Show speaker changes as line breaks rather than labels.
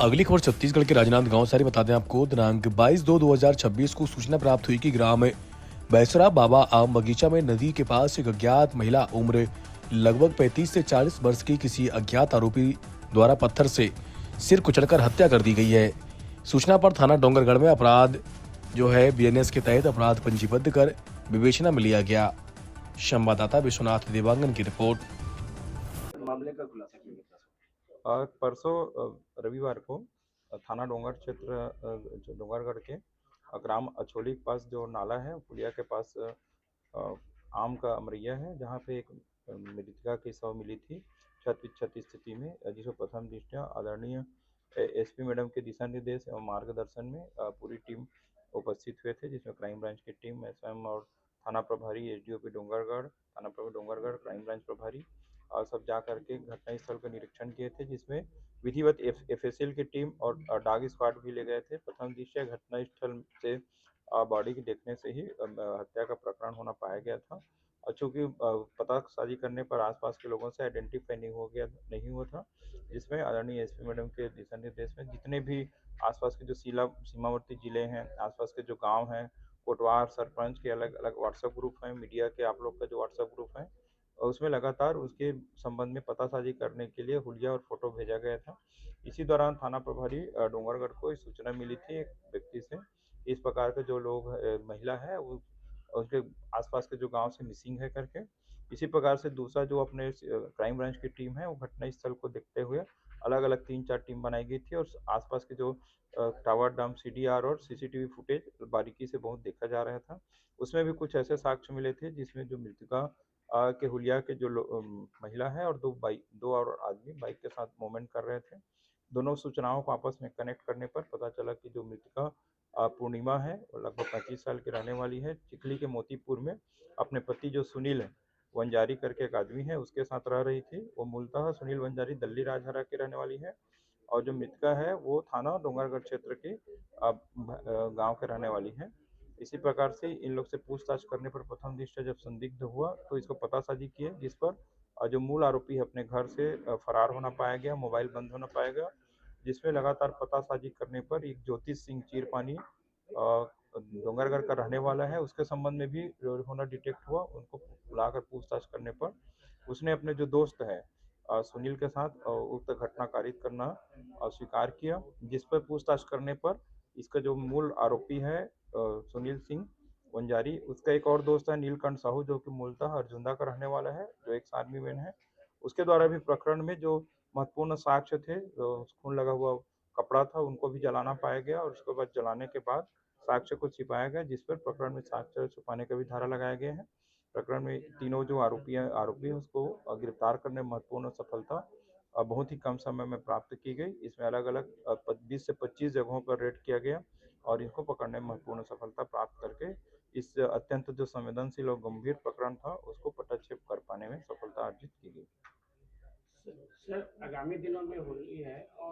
अगली खबर छत्तीसगढ़ के राजनांदगांव से बता दें आपको दिनांक 22/2/2026 को सूचना प्राप्त हुई कि ग्राम बैसरा बाबा आम बगीचा में नदी के पास एक अज्ञात महिला उम्र लगभग 35 से 40 वर्ष की किसी अज्ञात आरोपी द्वारा पत्थर से सिर कुचलकर हत्या कर दी गई है। सूचना पर थाना डोंगरगढ़ में अपराध जो है बीएनएस के तहत अपराध पंजीबद्ध कर विवेचना में लिया गया। संवाददाता विश्वनाथ देवांगन की रिपोर्ट।
मामले का खुलासा कीजिए।
परसों रविवार को थाना डोंगर क्षेत्र जो डोंगरगढ़ के ग्राम अछोली के पास जो नाला है पुलिया के पास अ, आम का अमरैया है जहाँ पे एक मृतका की शव मिली थी क्षत विक्षत स्थिति में, जिसको प्रथम दृष्टया आदरणीय एसपी मैडम के दिशा निर्देश एवं मार्गदर्शन में पूरी टीम उपस्थित हुए थे, जिसमें क्राइम ब्रांच की टीम एसएम और थाना प्रभारी एसडीओपी डोंगरगढ़, थाना प्रभारी डोंगरगढ़, क्राइम ब्रांच प्रभारी और सब जा करके घटनास्थल का निरीक्षण किए थे, जिसमें विधिवत एफएसएल की टीम और डॉग स्क्वाड भी ले गए थे। प्रथम दृष्टया घटनास्थल से बॉडी के देखने से ही हत्या का प्रकरण होना पाया गया था और चूंकि पतासाजी करने पर आसपास के लोगों से आइडेंटिफाई नहीं हुआ था, जिसमें आदरणीय एसपी मैडम के दिशा निर्देश में जितने भी आसपास के जो सीमावर्ती जिले हैं, आसपास के जो गांव हैं, कोटवार सरपंच के अलग अलग व्हाट्सएप ग्रुप हैं, मीडिया के आप लोग का जो व्हाट्सएप ग्रुप है, और उसमें लगातार उसके संबंध में पतासाजी करने के लिए हुलिया और फोटो भेजा गया था। इसी दौरान थाना प्रभारी डोंगरगढ़ को इस सूचना मिली थी एक व्यक्ति से, इस प्रकार के जो लोग महिला है वो उसके आसपास के जो गांव से मिसिंग है करके। इसी प्रकार से दूसरा जो अपने क्राइम ब्रांच की टीम है वो घटना स्थल को देखते हुए अलग अलग 3-4 टीम बनाई गई थी और आसपास के जो टावर डंप सीडीआर और सीसीटीवी फुटेज बारीकी से बहुत देखा जा रहा था। उसमें भी कुछ ऐसे साक्ष्य मिले थे जिसमें जो मृतका के हुलिया के जो महिला है और दो और आदमी बाइक के साथ मूवमेंट कर रहे थे। दोनों सूचनाओं को आपस में कनेक्ट करने पर पता चला कि जो मृतका पूर्णिमा है वो लगभग 35 साल की रहने वाली है, चिखली के मोतीपुर में अपने पति जो सुनील है वंजारी करके एक आदमी है उसके साथ रह रही थी। वो मूलतः सुनील वंजारी दल्ली राजहरा की रहने वाली है और जो मृतका है वो थाना डोंगरगढ़ क्षेत्र की गांव के रहने वाली है। इसी प्रकार से इन लोग से पूछताछ करने पर प्रथम दृष्टया जब संदिग्ध हुआ तो इसको पतासाजी किए, जिस पर जो मूल आरोपी है अपने घर से फरार होना पाया गया, मोबाइल बंद होना पाया गया, जिसमें लगातार पतासाजी करने पर एक ज्योतिष सिंह चीरपानी डोंगरगढ़ का रहने वाला है, उसके संबंध में भी होना डिटेक्ट हुआ। उनको बुलाकर पूछताछ करने पर उसने अपने जो दोस्त है सुनील के साथ उक्त घटना कारित करना स्वीकार किया, जिस पर पूछताछ करने पर इसका जो मूल आरोपी है सुनील सिंह वंजारी, उसका एक और दोस्त है नीलकंठ साहू जो कि मूलतः अर्जुंदा का रहने वाला है, जो एक आर्मी मैन है। उसके द्वारा भी प्रकरण में जो महत्वपूर्ण साक्ष्य थे, खून लगा हुआ कपड़ा था, उनको भी जलाना पाया गया और उसके बाद जलाने के बाद साक्ष्य को छिपाया गया, जिस पर प्रकरण में साक्ष्य छुपाने का भी धारा लगाया गया है। प्रकरण में तीनों जो आरोपी है उसको गिरफ्तार करने में महत्वपूर्ण सफलता बहुत ही कम समय में प्राप्त की गई। इसमें अलग अलग 20 से 25 जगहों पर रेड किया गया और इनको पकड़ने में महत्वपूर्ण सफलता प्राप्त करके इस अत्यंत जो संवेदनशील और गंभीर प्रकरण था उसको पटाक्षेप कर पाने में सफलता अर्जित की गई।
सर, आगामी दिनों में होली है और